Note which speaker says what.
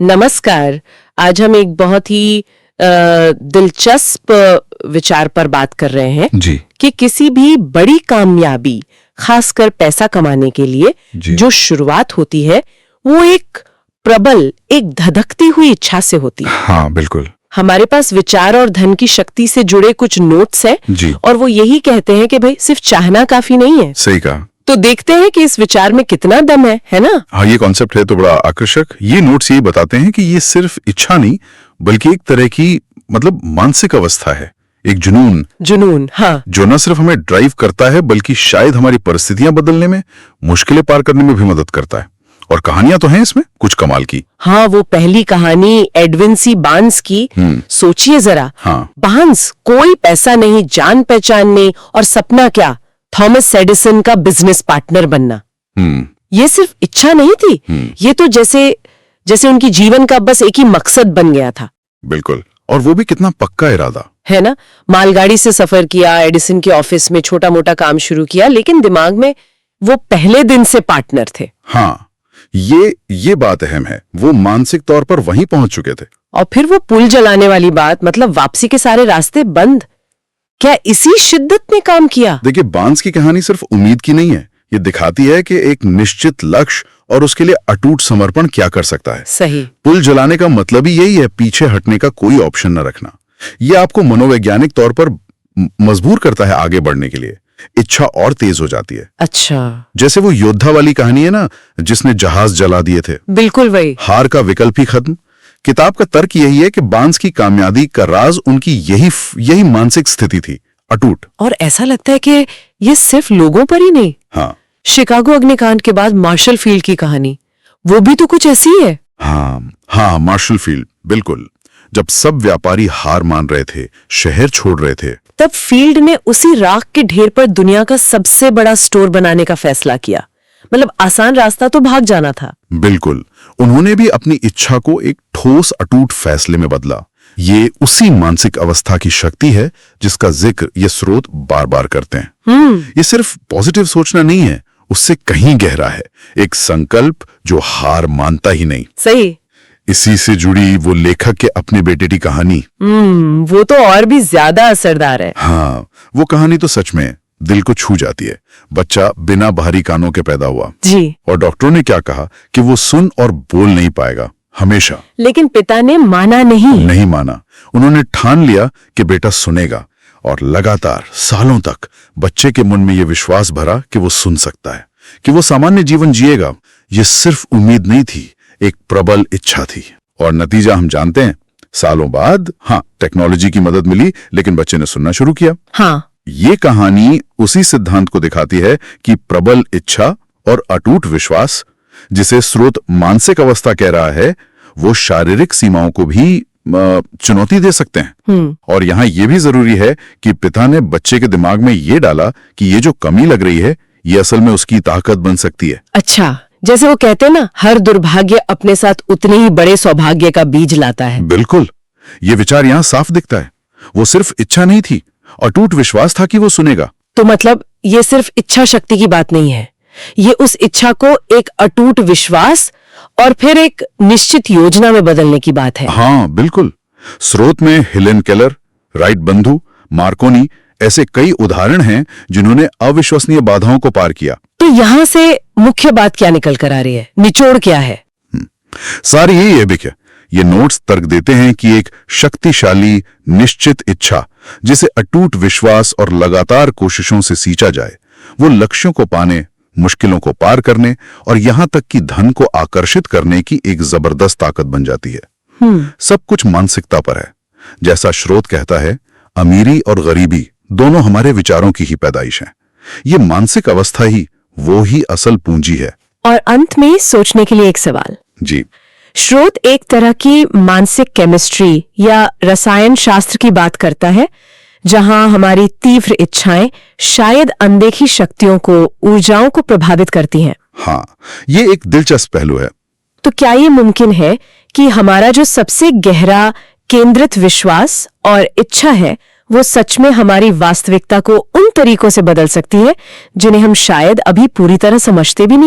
Speaker 1: नमस्कार। आज हम एक बहुत ही दिलचस्प विचार पर बात कर रहे हैं
Speaker 2: जी।
Speaker 1: कि किसी भी बड़ी कामयाबी, खासकर पैसा कमाने के लिए जो शुरुआत होती है वो एक प्रबल, एक धधकती हुई इच्छा से होती है।
Speaker 2: हाँ, बिल्कुल।
Speaker 1: हमारे पास विचार और धन की शक्ति से जुड़े कुछ नोट्स हैं
Speaker 2: जी।
Speaker 1: और वो यही कहते हैं कि भाई सिर्फ चाहना काफी नहीं है।
Speaker 2: सही कहा।
Speaker 1: तो देखते हैं कि इस विचार में कितना दम है ना?
Speaker 2: हाँ, ये कॉन्सेप्ट है तो बड़ा आकर्षक। ये नोट्स यही बताते हैं कि ये सिर्फ इच्छा नहीं बल्कि एक तरह की मानसिक अवस्था है, एक जुनून, हाँ, जो न सिर्फ हमें ड्राइव करता है बल्कि शायद हमारी परिस्थितियां बदलने में, मुश्किलें पार करने में भी मदद करता है। और कहानियां तो हैं इसमें कुछ कमाल की।
Speaker 1: हाँ, वो पहली कहानी एडविन सी बार्न्स की, सोचिए जरा।
Speaker 2: हाँ।
Speaker 1: बार्न्स, कोई पैसा नहीं, जान पहचान नहीं, और सपना क्या, थॉमस एडिसन का बिजनेस पार्टनर बनना। ये सिर्फ इच्छा नहीं थी, ये तो जैसे उनकी जीवन का बस एक ही मकसद बन गया था।
Speaker 2: बिल्कुल, और वो भी कितना पक्का इरादा
Speaker 1: है ना। मालगाड़ी से सफर किया, एडिसन के ऑफिस में छोटा मोटा काम शुरू किया, लेकिन दिमाग में वो पहले दिन से पार्टनर थे।
Speaker 2: हाँ, ये बात अहम है, वो मानसिक तौर पर वहीं पहुंच चुके थे।
Speaker 1: और फिर वो पुल जलाने वाली बात, मतलब वापसी के सारे रास्ते बंद, क्या इसी शिद्दत में काम किया?
Speaker 2: देखिए, बार्न्स की कहानी सिर्फ उम्मीद की नहीं है, ये दिखाती है कि एक निश्चित लक्ष्य और उसके लिए अटूट समर्पण क्या कर सकता है।
Speaker 1: सही।
Speaker 2: पुल जलाने का मतलब ही यही है, पीछे हटने का कोई ऑप्शन न रखना। ये आपको मनोवैज्ञानिक तौर पर मजबूर करता है आगे बढ़ने के लिए, इच्छा और तेज हो जाती है।
Speaker 1: अच्छा,
Speaker 2: जैसे वो योद्धा वाली कहानी है ना, जिसने जहाज जला दिए थे।
Speaker 1: बिल्कुल वही।
Speaker 2: हार का विकल्प ही खत्म। किताब का तर्क यही है कि बार्न्स की कामयाबी का राज उनकी यही मानसिक स्थिति थी, अटूट।
Speaker 1: और ऐसा लगता है कि ये सिर्फ लोगों पर ही नहीं।
Speaker 2: हाँ,
Speaker 1: शिकागो अग्निकांड के बाद मार्शल फील्ड की कहानी, वो भी तो कुछ ऐसी है।
Speaker 2: हाँ, मार्शल फील्ड, बिल्कुल। जब सब व्यापारी हार मान रहे थे, शहर छोड़ रहे थे,
Speaker 1: तब फील्ड ने उसी राख के ढेर पर दुनिया का सबसे बड़ा स्टोर बनाने का फैसला किया। मतलब आसान रास्ता तो भाग जाना था।
Speaker 2: बिल्कुल, उन्होंने भी अपनी इच्छा को एक ठोस अटूट फैसले में बदला। ये उसी मानसिक अवस्था की शक्ति है जिसका जिक्र ये स्रोत बार बार करते हैं। ये सिर्फ पॉजिटिव सोचना नहीं है, उससे कहीं गहरा है, एक संकल्प जो हार मानता ही नहीं।
Speaker 1: सही।
Speaker 2: इसी से जुड़ी वो लेखक के अपने बेटे की कहानी,
Speaker 1: वो तो और भी ज्यादा असरदार है।
Speaker 2: हाँ, वो कहानी तो सच में दिल को छू जाती है। बच्चा बिना बाहरी कानों के पैदा हुआ
Speaker 1: जी,
Speaker 2: और डॉक्टरों ने क्या कहा कि वो सुन और बोल नहीं पाएगा हमेशा।
Speaker 1: लेकिन पिता ने माना नहीं
Speaker 2: माना। उन्होंने ठान लिया कि बेटा सुनेगा, और लगातार सालों तक बच्चे के मन में ये विश्वास भरा कि वो सुन सकता है, कि वो सामान्य जीवन जिएगा। ये सिर्फ उम्मीद नहीं थी, एक प्रबल इच्छा थी। और नतीजा हम जानते हैं, सालों बाद हाँ, टेक्नोलॉजी की मदद मिली, लेकिन बच्चे ने सुनना शुरू किया।
Speaker 1: हाँ,
Speaker 2: ये कहानी उसी सिद्धांत को दिखाती है कि प्रबल इच्छा और अटूट विश्वास, जिसे स्रोत मानसिक अवस्था कह रहा है, वो शारीरिक सीमाओं को भी चुनौती दे सकते हैं। और यहाँ ये भी जरूरी है कि पिता ने बच्चे के दिमाग में ये डाला कि ये जो कमी लग रही है, ये असल में उसकी ताकत बन सकती है।
Speaker 1: अच्छा, जैसे वो कहते हैं ना, हर दुर्भाग्य अपने साथ उतने ही बड़े सौभाग्य का बीज लाता है।
Speaker 2: बिल्कुल, ये विचार यहाँ साफ दिखता है। वो सिर्फ इच्छा नहीं थी, अटूट विश्वास था कि वो सुनेगा।
Speaker 1: तो मतलब ये सिर्फ इच्छा शक्ति की बात नहीं है, ये उस इच्छा को एक अटूट विश्वास और फिर एक निश्चित योजना में बदलने की बात है।
Speaker 2: हाँ, बिल्कुल। स्रोत में हेलेन केलर, राइट बंधु, मार्कोनी, ऐसे कई उदाहरण हैं जिन्होंने अविश्वसनीय बाधाओं को पार किया।
Speaker 1: तो यहाँ से मुख्य बात क्या निकल कर आ रही है, निचोड़ क्या है?
Speaker 2: सारी यही है बिके। ये नोट्स तर्क देते हैं कि एक शक्तिशाली निश्चित इच्छा, जिसे अटूट विश्वास और लगातार कोशिशों से सींचा जाए, वो लक्ष्यों को पाने, मुश्किलों को पार करने और यहां तक कि धन को आकर्षित करने की एक जबरदस्त ताकत बन जाती है। सब कुछ मानसिकता पर है। जैसा स्रोत कहता है, अमीरी और गरीबी दोनों हमारे विचारों की ही पैदाइश हैं। ये मानसिक अवस्था ही वो ही असल पूंजी है।
Speaker 1: और अंत में सोचने के लिए एक सवाल।
Speaker 2: जी।
Speaker 1: स्रोत एक तरह की मानसिक केमिस्ट्री या रसायन शास्त्र की बात करता है, जहां हमारी तीव्र इच्छाएं शायद अनदेखी शक्तियों को, ऊर्जाओं को प्रभावित करती हैं।
Speaker 2: हाँ, ये एक दिलचस्प पहलू है।
Speaker 1: तो क्या ये मुमकिन है कि हमारा जो सबसे गहरा केंद्रित विश्वास और इच्छा है, वो सच में हमारी वास्तविकता को उन तरीकों से बदल सकती है जिन्हें हम शायद अभी पूरी तरह समझते भी नहीं?